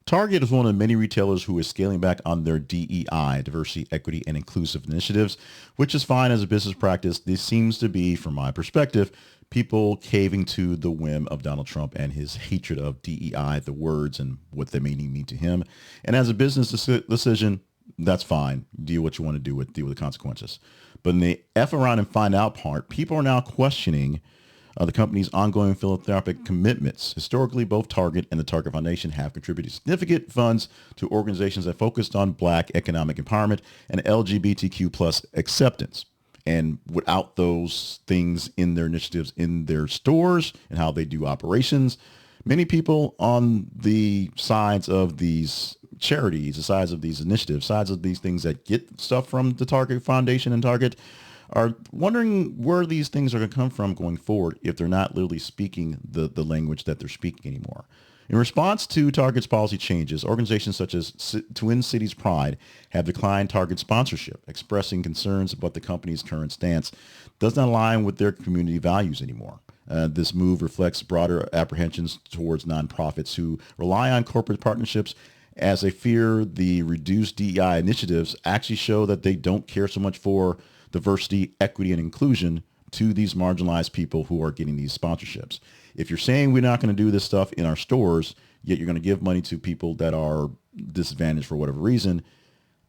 Target is one of the many retailers who is scaling back on their DEI, diversity, equity, and inclusive initiatives, which is fine as a business practice. This seems to be, from my perspective, people caving to the whim of Donald Trump and his hatred of DEI, the words and what they may mean to him. And as a business decision, that's fine. Deal what you want to do with, deal with the consequences. But in the F around and find out part, people are now questioning the company's ongoing philanthropic commitments. Historically, both Target and the Target Foundation have contributed significant funds to organizations that focused on Black economic empowerment and LGBTQ plus acceptance. And without those things in their initiatives in their stores and how they do operations, many people on the sides of these charities, the sides of these initiatives, sides of these things that get stuff from the Target Foundation and Target are wondering where these things are going to come from going forward if they're not literally speaking the language that they're speaking anymore. In response to Target's policy changes, organizations such as Twin Cities Pride have declined Target sponsorship, expressing concerns about the company's current stance does not align with their community values anymore. This move reflects broader apprehensions towards nonprofits who rely on corporate partnerships, as they fear the reduced DEI initiatives actually show that they don't care so much for diversity, equity, and inclusion to these marginalized people who are getting these sponsorships. If you're saying we're not going to do this stuff in our stores, yet you're going to give money to people that are disadvantaged for whatever reason,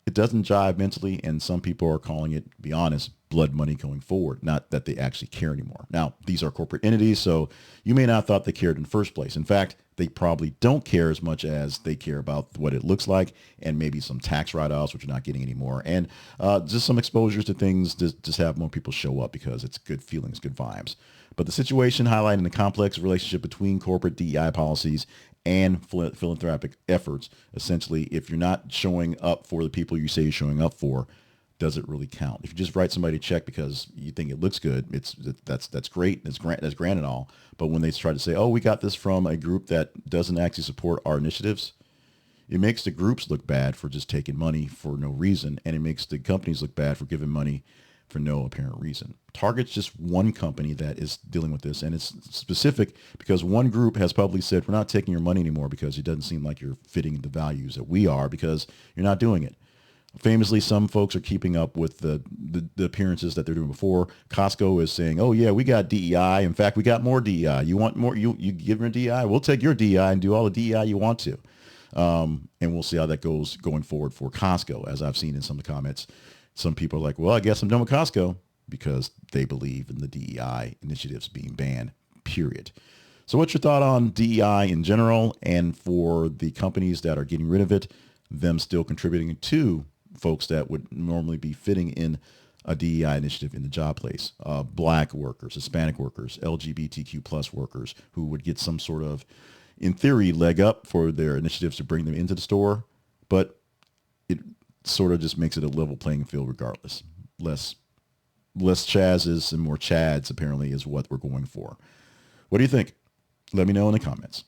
it doesn't jive mentally, and some people are calling it, to be honest, blood money going forward, not that they actually care anymore. Now, these are corporate entities, so you may not have thought they cared in the first place. In fact, they probably don't care as much as they care about what it looks like and maybe some tax write-offs, which you're not getting anymore, and just some exposures to things to just have more people show up because it's good feelings, good vibes. But the situation highlighting the complex relationship between corporate DEI policies and philanthropic efforts. Essentially, if you're not showing up for the people you say you're showing up for, does it really count? If you just write somebody a check because you think it looks good, that's great, that's grand and all. But when they try to say, oh, we got this from a group that doesn't actually support our initiatives, it makes the groups look bad for just taking money for no reason, and it makes the companies look bad for giving money for no apparent reason. Target's just one company that is dealing with this, and it's specific because one group has publicly said, we're not taking your money anymore because it doesn't seem like you're fitting the values that we are because you're not doing it. Famously, some folks are keeping up with the appearances that they're doing before. Costco is saying, oh yeah, we got DEI. In fact, we got more DEI. You want more? You give them DEI? We'll take your DEI and do all the DEI you want to. And we'll see how that goes going forward for Costco. As I've seen in some of the comments, some people are like, well, I guess I'm done with Costco because they believe in the DEI initiatives being banned, period. So what's your thought on DEI in general, and for the companies that are getting rid of it, them still contributing to folks that would normally be fitting in a DEI initiative in the job place, Black workers, Hispanic workers, LGBTQ plus workers who would get some sort of, in theory, leg up for their initiatives to bring them into the store, but it sort of just makes it a level playing field regardless. Less Chazzes and more Chads apparently is what we're going for. What do you think? Let me know in the comments.